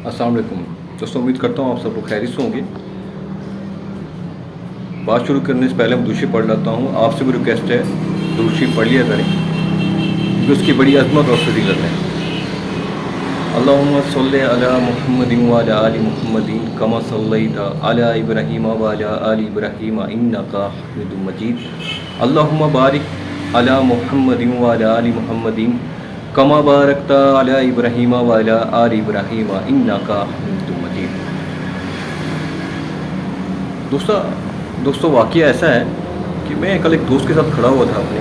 अस्सलाम वालेकुम दोस्तों, उम्मीद करता हूँ आप सब लोग खैरियत से होंगे। बात शुरू करने से पहले मैं दूसरी पढ़ लेता हूँ। आपसे भी रिक्वेस्ट है दूसरी पढ़ लिया करें क्योंकि उसकी बड़ी अजमत और फजीलत है। अल्लाहुम्मा सल्लि अला मुहम्मदिन व अला आलि मुहम्मदिन कमा सल्लैता अला इब्राहीम व अला आलि इब्राहीम इन्नका हमीदुम मजीद। अल्लाहुम्मा बारिक अला मुहम्मदिन व अला आलि मुहम्मदिन कमा बारकता अला इब्राहीम व अला आलि इब्राहीम इन्नका हमीदुम मजीद। दोस्तों वाक़या ऐसा है कि मैं कल एक दोस्त के साथ खड़ा हुआ था अपने,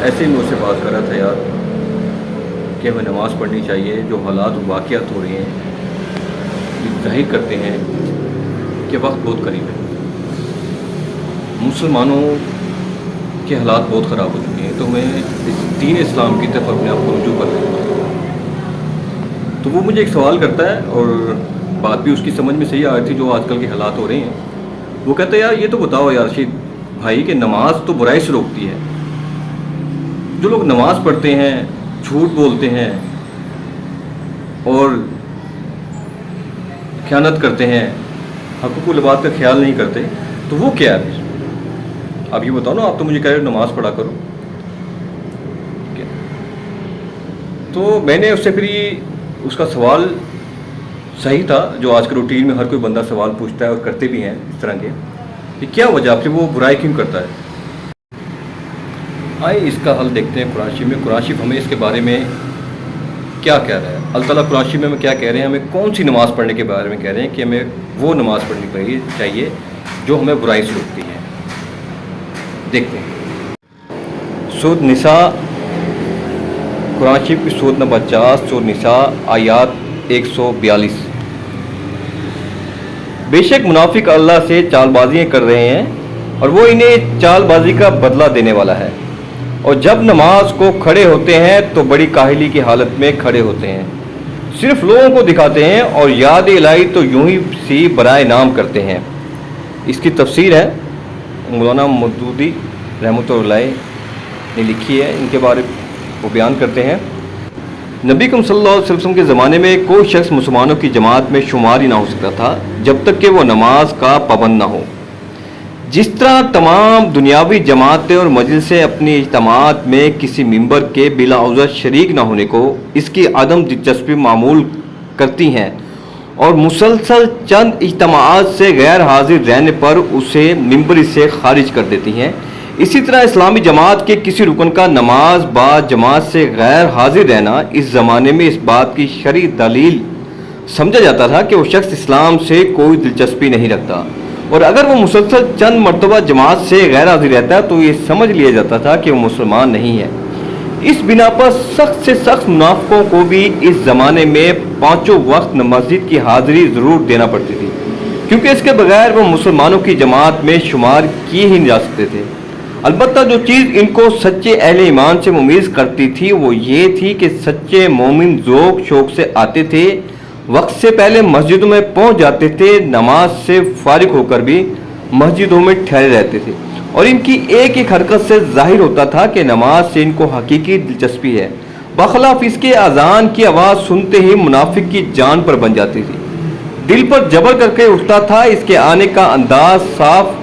ऐसे ही मैं उससे बात कर रहा था यार कि हमें नमाज़ पढ़नी चाहिए। जो हालात वाक़यात हो रहे हैं ये ज़ाहिर करते हैं कि वक्त बहुत करीब है, मुसलमानों के हालात बहुत ख़राब हो चुके हैं, तो मैं इस दीन इस्लाम की तरफ अपने आप को रुजू कर रहा हूँ। तो वो मुझे एक सवाल करता है और बात भी उसकी समझ में सही आ रही थी जो आजकल के हालात हो रहे हैं। वो कहता है यार ये तो बताओ यार रशीद भाई कि नमाज तो बुराई से रोकती है। जो लोग नमाज पढ़ते हैं, झूठ बोलते हैं और ख़यानत करते हैं, हक़ूक़ुल इबाद का ख्याल नहीं करते, तो वो क्या है? आप ये बताओ ना, आप तो मुझे कह रहे हो नमाज़ पढ़ा करो। ठीक है, तो मैंने उससे फिर उसका सवाल सही था जो आज के रूटीन में हर कोई बंदा सवाल पूछता है और करते भी हैं इस तरह के, कि क्या वजह फिर वो बुराई क्यों करता है। आइए इसका हल देखते हैं। कुरान शरीफ में, कुरान शरीफ हमें इसके बारे में क्या कह रहा है। अल्लाह ताला कुरान शरीफ में क्या कह रहे हैं, हमें कौन सी नमाज़ पढ़ने के बारे में कह रहे हैं कि हमें वो नमाज़ पढ़नी चाहिए जो हमें बुराई से रोकती है। देखते हैं सूरह निसा, कुरान शरीफ की सूरत नंबर 50, सूरह निसा आयात 142। बेशक मुनाफिक अल्लाह से चालबाजियाँ कर रहे हैं और वो इन्हें चालबाजी का बदला देने वाला है, और जब नमाज को खड़े होते हैं तो बड़ी काहिली की हालत में खड़े होते हैं, सिर्फ लोगों को दिखाते हैं और याद इलाही तो यूं ही सी बराए नाम करते हैं। इसकी तफसीर है मौलाना मौदूदी रहमतुल्लाह ने लिखी है। इनके बारे वो बयान करते हैं, नबी करीम सल्लल्लाहु अलैहि वसल्लम के ज़माने में कोई शख्स मुसलमानों की जमात में शुमार ही ना हो सकता था जब तक कि वो नमाज का पाबंद ना हो। जिस तरह तमाम दुनियावी जमातें और मजलिसें अपनी इज्तिमात में किसी मिंबर के बिला उज़र शरीक ना होने को इसकी अदम दिलचस्पी मामूल करती हैं और मुसलसल चंद इज्तिमात से गैर हाजिर रहने पर उसे मिंबर से खारिज कर देती हैं, इसी तरह इस्लामी जमात के किसी रुकन का नमाज बाद जमात से गैर हाजिर रहना इस ज़माने में इस बात की शरई दलील समझा जाता था कि वो शख्स इस्लाम से कोई दिलचस्पी नहीं रखता, और अगर वो मुसलसल चंद मरतबा जमात से गैर हाजिर रहता है तो ये समझ लिया जाता था कि वो मुसलमान नहीं है। इस बिना पर सख्त से सख्त मुनाफिकों को भी इस ज़माने में पाँचों वक्त मस्जिद की हाज़िरी ज़रूर देना पड़ती थी, क्योंकि इसके बगैर वो मुसलमानों की जमात में शुमार किए ही नहीं जा सकते थे। अलबत्ता जो चीज़ इनको सच्चे अहले ईमान से मुमीज़ करती थी वो ये थी कि सच्चे मोमिन ज़ौक़ शौक़ से आते थे, वक्त से पहले मस्जिदों में पहुंच जाते थे, नमाज से फारिग होकर भी मस्जिदों में ठहरे रहते थे, और इनकी एक एक हरकत से जाहिर होता था कि नमाज से इनको हकीकी दिलचस्पी है। बखलाफ इसके अजान की आवाज़ सुनते ही मुनाफिक की जान पर बन जाती थी, दिल पर जबर करके उठता था। इसके आने का अंदाज साफ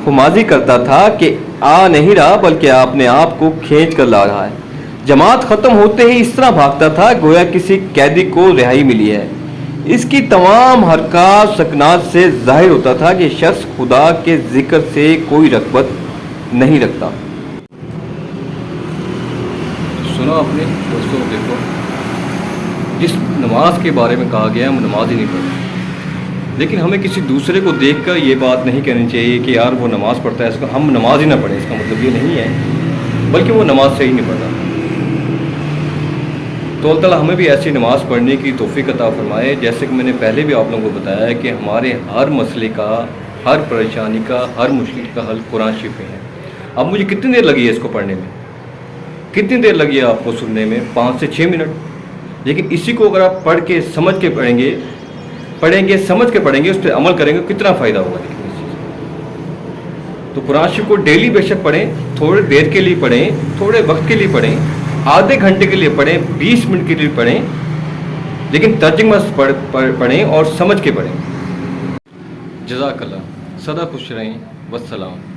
खुमाजी करता था कि आ नहीं रहा बल्कि अपने आप को खींच कर ला रहा है। जमात ख़त्म होते ही इस तरह भागता था गोया किसी कैदी को रिहाई मिली है। इसकी तमाम हरकत सकनात से जाहिर होता था कि शख्स खुदा के जिक्र से कोई रग़बत नहीं रखता। सुना आपने दोस्तों, देखो जिस नमाज के बारे में कहा गया हम नमाज ही नहीं पढ़ते, लेकिन हमें किसी दूसरे को देखकर ये बात नहीं कहनी चाहिए कि यार वो नमाज़ पढ़ता है इसको हम नमाज ही ना पढ़ें। इसका मतलब ये नहीं है, बल्कि वो नमाज से ही नहीं पढ़ता। तो अल्लाह ताला हमें भी ऐसी नमाज़ पढ़ने की तौफीक अता फरमाए। जैसे कि मैंने पहले भी आप लोगों को बताया है कि हमारे हर मसले का, हर परेशानी का, हर मुश्किल का हल कुरान शरीफ में है। अब मुझे कितनी देर लगी है इसको पढ़ने में, कितनी देर लगी है आपको सुनने में? 5 से 6 मिनट। लेकिन इसी को अगर आप पढ़ के समझ के पढ़ेंगे समझ के पढ़ेंगे, उस पर अमल करेंगे, कितना फ़ायदा होगा देखिए इस चीज़। तो कुरान शरीफ को डेली बेशक पढ़ें, थोड़ी देर के लिए पढ़ें, थोड़े वक्त के लिए पढ़ें, आधे घंटे के लिए पढ़ें, 20 मिनट के लिए पढ़ें, لیکن ترجمہ پڑھیں اور سمجھ کے پڑھیں۔ جزاک اللہ، سدا خوش رہیں، والسلام۔